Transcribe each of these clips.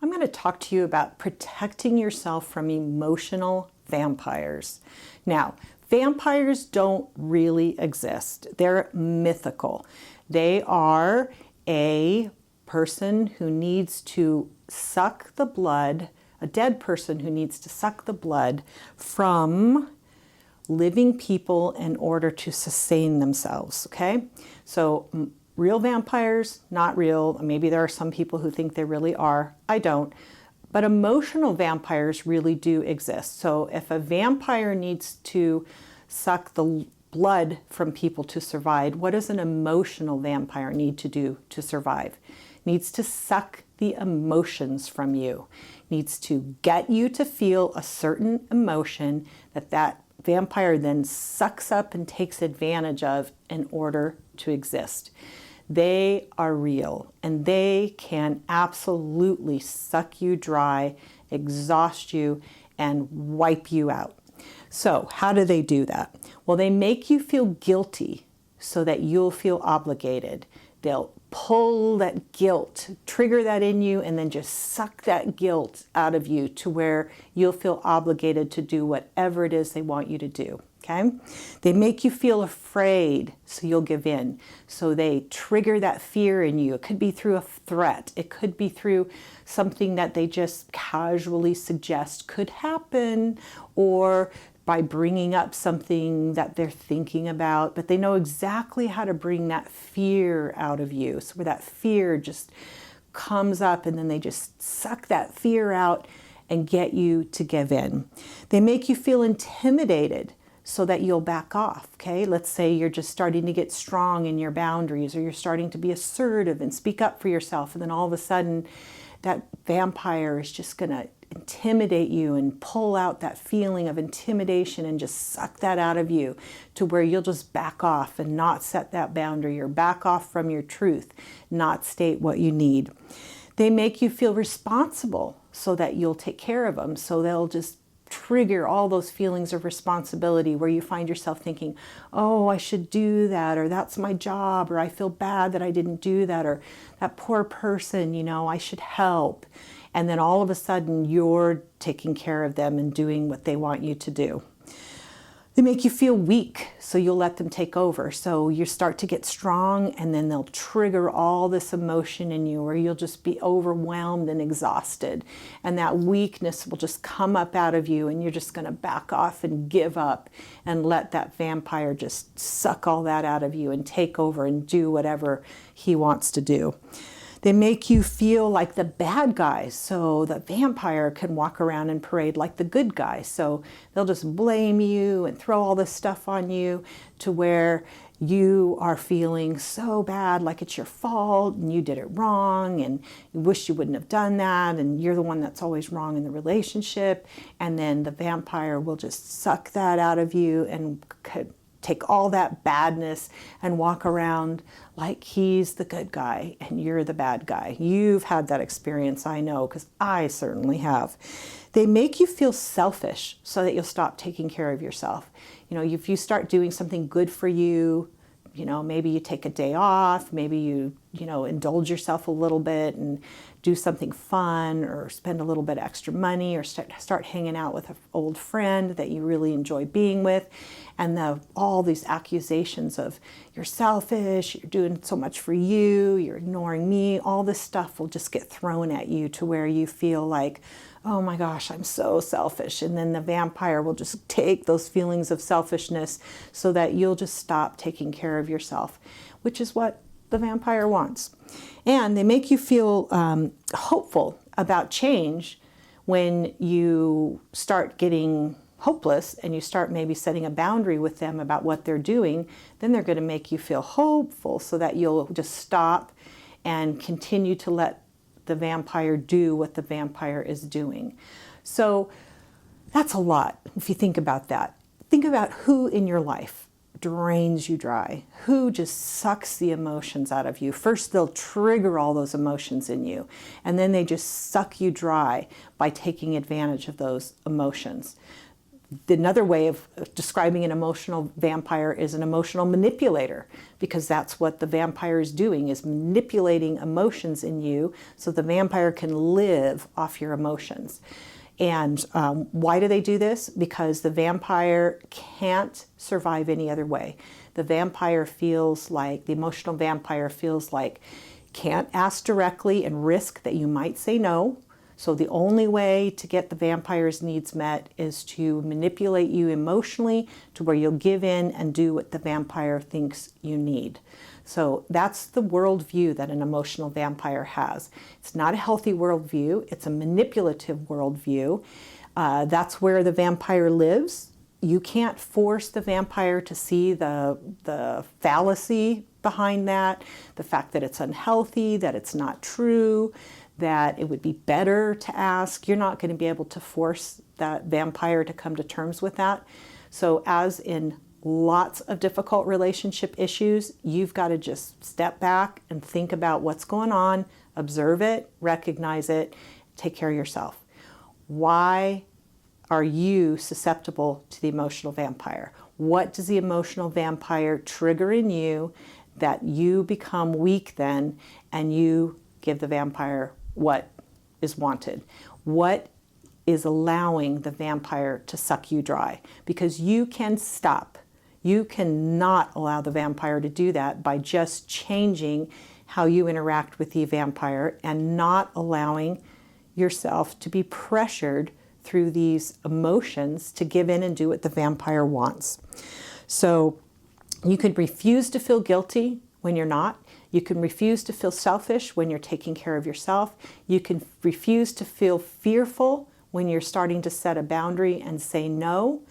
I'm going to talk to you about protecting yourself from emotional vampires. Now, vampires don't really exist. They're mythical. They are a person who needs to suck the blood, a dead person who needs to suck the blood from living people in order to sustain themselves, okay? So real vampires, not real. Maybe there are some people who think they really are. I don't. But emotional vampires really do exist. So if a vampire needs to suck the blood from people to survive, what does an emotional vampire need to do to survive? Needs to suck the emotions from you. Needs to get you to feel a certain emotion that vampire then sucks up and takes advantage of in order to exist. They are real and they can absolutely suck you dry, exhaust you, and wipe you out. So how do they do that? Well, they make you feel guilty so that you'll feel obligated. They'll pull that guilt, trigger that in you, and then just suck that guilt out of you to where you'll feel obligated to do whatever it is they want you to do, okay? They make you feel afraid so you'll give in. So they trigger that fear in you. It could be through a threat. It could be through something that they just casually suggest could happen, or by bringing up something that they're thinking about, but they know exactly how to bring that fear out of you. So where that fear just comes up and then they just suck that fear out and get you to give in. They make you feel intimidated so that you'll back off, okay? Let's say you're just starting to get strong in your boundaries, or you're starting to be assertive and speak up for yourself, and then all of a sudden that vampire is just gonna intimidate you and pull out that feeling of intimidation and just suck that out of you to where you'll just back off and not set that boundary, or back off from your truth, not state what you need. They make you feel responsible so that you'll take care of them. So they'll just trigger all those feelings of responsibility where you find yourself thinking, oh, I should do that, or that's my job, or I feel bad that I didn't do that, or that poor person, you know, I should help. And then all of a sudden you're taking care of them and doing what they want you to do. They make you feel weak, so you'll let them take over. So you start to get strong, and then they'll trigger all this emotion in you, or you'll just be overwhelmed and exhausted. And that weakness will just come up out of you, and you're just going to back off and give up and let that vampire just suck all that out of you and take over and do whatever he wants to do. They make you feel like the bad guy, so the vampire can walk around and parade like the good guy. So they'll just blame you and throw all this stuff on you to where you are feeling so bad, like it's your fault and you did it wrong and you wish you wouldn't have done that, and you're the one that's always wrong in the relationship. And then the vampire will just suck that out of you and take all that badness and walk around like he's the good guy and you're the bad guy. You've had that experience, I know, because I certainly have. They make you feel selfish so that you'll stop taking care of yourself. You know, if you start doing something good for you, you know, maybe you take a day off, maybe you indulge yourself a little bit and do something fun, or spend a little bit extra money, or start hanging out with an old friend that you really enjoy being with. And all these accusations of you're selfish, you're doing so much for you, you're ignoring me, all this stuff will just get thrown at you to where you feel like, oh my gosh, I'm so selfish. And then the vampire will just take those feelings of selfishness so that you'll just stop taking care of yourself, which is what the vampire wants. And they make you feel hopeful about change when you start getting hopeless and you start maybe setting a boundary with them about what they're doing. Then they're going to make you feel hopeful so that you'll just stop and continue to let the vampire do what the vampire is doing. So that's a lot if you think about that. Think about who in your life drains you dry, who just sucks the emotions out of you. First, they'll trigger all those emotions in you, and then they just suck you dry by taking advantage of those emotions. Another way of describing an emotional vampire is an emotional manipulator, because that's what the vampire is doing, is manipulating emotions in you so the vampire can live off your emotions. And why do they do this? Because the vampire can't survive any other way. The emotional vampire feels like can't ask directly and risk that you might say no. So the only way to get the vampire's needs met is to manipulate you emotionally to where you'll give in and do what the vampire thinks you need. So that's the worldview that an emotional vampire has. It's not a healthy worldview. It's a manipulative worldview. That's where the vampire lives. You can't force the vampire to see the fallacy behind that, the fact that it's unhealthy, that it's not true, that it would be better to ask. You're not going to be able to force that vampire to come to terms with that. So as in lots of difficult relationship issues, you've got to just step back and think about what's going on, observe it, recognize it, take care of yourself. Why are you susceptible to the emotional vampire? What does the emotional vampire trigger in you that you become weak then and you give the vampire what is wanted? What is allowing the vampire to suck you dry? Because you can stop. You cannot allow the vampire to do that by just changing how you interact with the vampire and not allowing yourself to be pressured through these emotions to give in and do what the vampire wants. So you could refuse to feel guilty when you're not. You can refuse to feel selfish when you're taking care of yourself. You can refuse to feel fearful when you're starting to set a boundary and say no.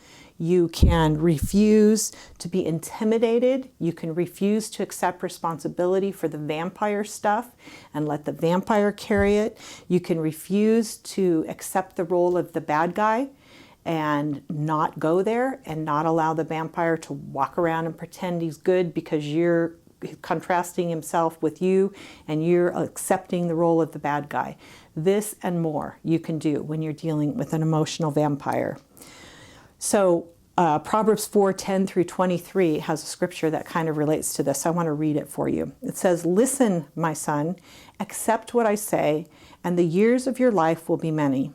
You can refuse to be intimidated. You can refuse to accept responsibility for the vampire stuff and let the vampire carry it. You can refuse to accept the role of the bad guy and not go there and not allow the vampire to walk around and pretend he's good because you're contrasting himself with you and you're accepting the role of the bad guy. This and more you can do when you're dealing with an emotional vampire. So Proverbs 4:10 through 23 has a scripture that kind of relates to this. I want to read it for you. It says, "Listen, my son, accept what I say, and the years of your life will be many.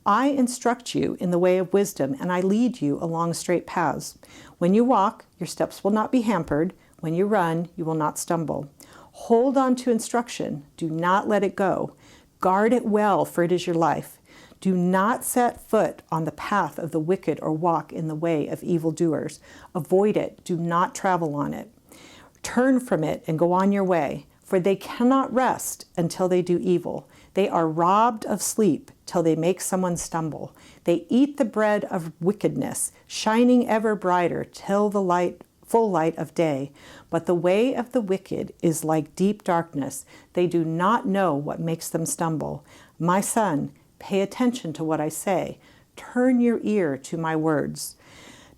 I instruct you in the way of wisdom, and I lead you along straight paths. When you walk, your steps will not be hampered. When you run, you will not stumble. Hold on to instruction. Do not let it go. Guard it well, for it is your life. Do not set foot on the path of the wicked or walk in the way of evildoers. Avoid it. Do not travel on it. Turn from it and go on your way, for they cannot rest until they do evil. They are robbed of sleep till they make someone stumble. They eat the bread of wickedness, shining ever brighter till the full light of day. But the way of the wicked is like deep darkness. They do not know what makes them stumble. My son, pay attention to what I say. Turn your ear to my words.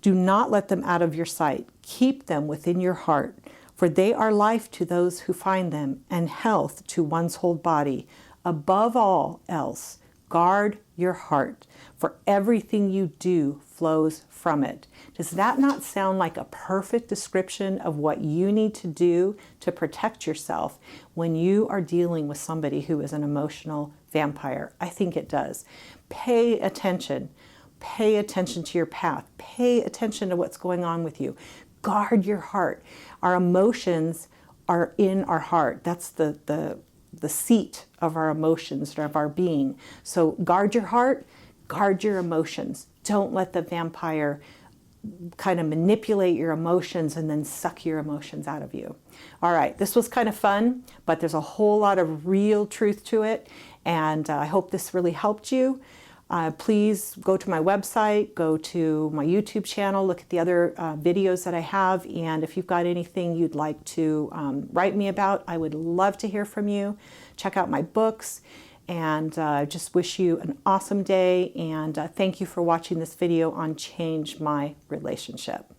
Do not let them out of your sight. Keep them within your heart, for they are life to those who find them and health to one's whole body. Above all else, guard your heart, for everything you do flows from it." Does that not sound like a perfect description of what you need to do to protect yourself when you are dealing with somebody who is an emotional vampire? I think it does. Pay attention. Pay attention to your path. Pay attention to what's going on with you. Guard your heart. Our emotions are in our heart. That's the seat of our emotions, of our being. So guard your heart, guard your emotions. Don't let the vampire kind of manipulate your emotions and then suck your emotions out of you. All right, this was kind of fun, but there's a whole lot of real truth to it, and I hope this really helped you. Please go to my website, go to my YouTube channel, look at the other videos that I have, and if you've got anything you'd like to write me about, I would love to hear from you. Check out my books, and just wish you an awesome day, and thank you for watching this video on Change My Relationship.